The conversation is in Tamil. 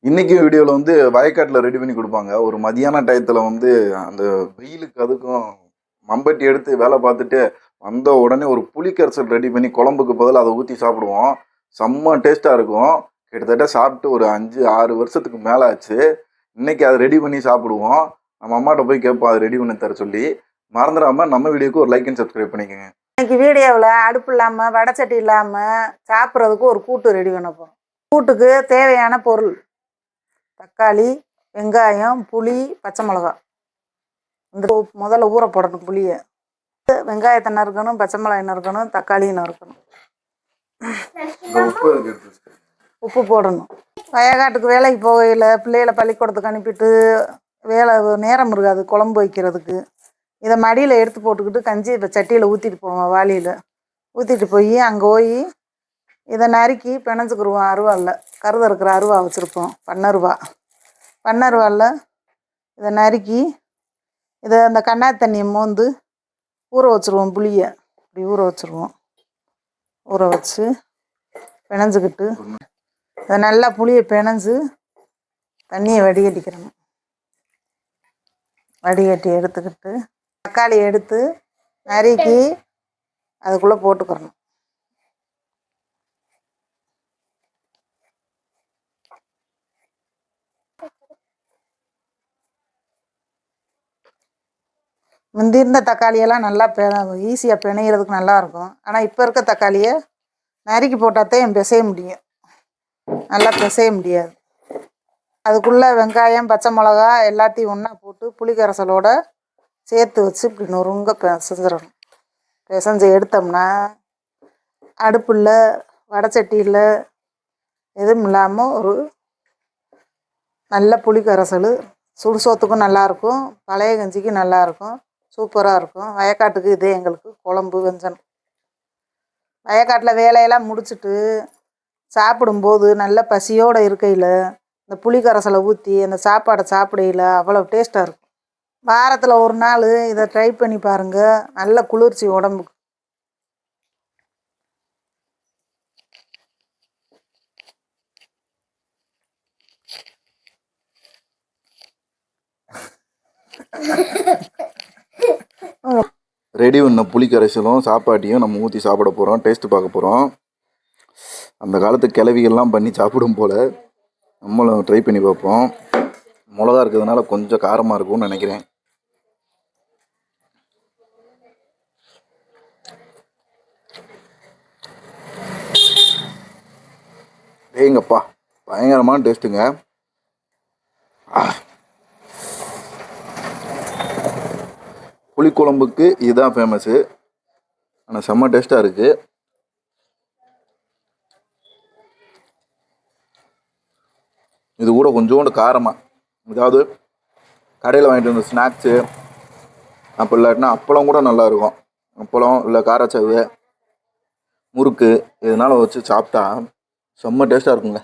இன்னைக்கு வீடியோவில் வந்து வயக்காட்டில் ரெடி பண்ணி கொடுப்பாங்க. ஒரு மதியான டயத்தில் வந்து அந்த வெயிலுக்கு அதுக்கும் மம்பட்டி எடுத்து வேலை பார்த்துட்டு வந்த உடனே ஒரு புளிக்கரைசல் ரெடி பண்ணி குழம்புக்கு பதில் அதை ஊற்றி சாப்பிடுவோம். செம்ம டேஸ்ட்டாக இருக்கும். கிட்டத்தட்ட சாப்பிட்டு ஒரு 5-6 வருஷத்துக்கு மேலே ஆச்சு. இன்னைக்கு அதை ரெடி பண்ணி சாப்பிடுவோம். நம்ம அம்மாட்ட போய் கேட்போம் அதை ரெடி பண்ணி தர சொல்லி. மறந்துடாமல் நம்ம வீடியோக்கு ஒரு லைக் அண்ட் சப்ஸ்கிரைப் பண்ணிக்கோங்க. இன்னைக்கு வீடியோவில் அடுப்பு இல்லாமல் வடச்சட்டி இல்லாமல் சாப்பிட்றதுக்கு ஒரு கூட்டு ரெடி பண்ண போகிறோம். கூட்டுக்கு தேவையான பொருள்: தக்காளி, வெங்காயம், புளி, பச்சை மிளகாய். இந்த முதல்ல ஊற போடணும் புளியை. வெங்காயத்தை நறுக்கணும், பச்சை மிளகாய் நறுக்கணும், தக்காளி நறுக்கணும், உப்பு போடணும். வயக்காட்டுக்கு வேலைக்கு போகையில் பிள்ளைகளை பள்ளிக்கூடத்துக்கு அனுப்பிட்டு வேலை நேரம் இருக்காது குழம்பு வைக்கிறதுக்கு. இதை மடியில் எடுத்து போட்டுக்கிட்டு கஞ்சி இப்போ சட்டியில் ஊற்றிட்டு போவோம். வாளியில் ஊற்றிட்டு போய் அங்கே போய் இதை நறுக்கி பிணைஞ்சுக்கிடுவோம். அருவாளில் கருத இருக்கிற அருவா வச்சுருப்போம், பண்ணருவாளில் இதை நறுக்கி இதை அந்த கண்ணாடி தண்ணியை மோந்து ஊற வச்சுருவோம். புளியை இப்படி ஊற வச்சுருவோம். ஊற வச்சு பிணைஞ்சிக்கிட்டு இதை நல்லா புளியை பிணைஞ்சு தண்ணியை வடிகட்டிக்கிறணும். வடிகட்டி எடுத்துக்கிட்டு தக்காளி எடுத்து நறுக்கி அதுக்குள்ளே போட்டுக்கிறணும். முந்தி இருந்த தக்காளியெல்லாம் நல்லா ஈஸியாக பிணையிறதுக்கு நல்லாயிருக்கும். ஆனால் இப்போ இருக்க தக்காளியை நறுக்கி போட்டால் பிசைய முடியும், நல்லா பிசைய முடியாது. அதுக்குள்ளே வெங்காயம், பச்சை மிளகா எல்லாத்தையும் ஒன்றா போட்டு புளிக்கரைசலோடு சேர்த்து வச்சு இப்படி நொறுங்க பிசைஞ்சிடணும். பிசைஞ்சு எடுத்தோம்னா அடுப்பில் வடச்சட்டியில் எதுவும் இல்லாமல் ஒரு நல்ல புளிக்கரைசல் சுடு சோத்துக்கும் நல்லாயிருக்கும், பழைய கஞ்சிக்கும் நல்லாயிருக்கும், சூப்பராக இருக்கும். வயக்காட்டுக்கு இதே எங்களுக்கு குழம்பு வெஞ்சனம். வயக்காட்டில் வேலையெல்லாம் முடிச்சுட்டு சாப்பிடும்போது நல்ல பசியோடு இருக்கையில் இந்த புளிக்கரைசலை ஊற்றி அந்த சாப்பாடை சாப்பிடையில் அவ்வளோ டேஸ்ட்டாக இருக்கும். வாரத்தில் ஒரு நாள் இதை ட்ரை பண்ணி பாருங்கள், நல்ல குளிர்ச்சி உடம்புக்கு. ரெடி பண்ண புளிக்கரைசலும் சாப்பாட்டையும் நம்ம ஊற்றி சாப்பிட போகிறோம். டேஸ்ட்டு பார்க்க போகிறோம். அந்த காலத்து கிளவிகள்லாம் பண்ணி சாப்பிடும் போல் நம்மளும் ட்ரை பண்ணி பார்ப்போம். மிளகா இருக்கிறதுனால கொஞ்சம் காரமாக இருக்கும்னு நினைக்கிறேன். ஏங்கப்பா, பயங்கரமான டேஸ்ட்டுங்க. புளிக்குழம்புக்கு இதுதான் ஃபேமஸ்ஸு. ஆனால் செம்ம டேஸ்ட்டாக இருக்குது. இது கூட கொஞ்சோண்டு காரமாக, அதாவது கடையில் வாங்கிட்டு வந்த ஸ்நாக்ஸு அப்போ இல்லாட்டினா அப்பளம் கூட நல்லாயிருக்கும். அப்பளம் இல்லை காரச்சவு, முறுக்கு இதனால் வச்சு சாப்பிட்டா செம்ம டேஸ்ட்டாக இருக்குங்க.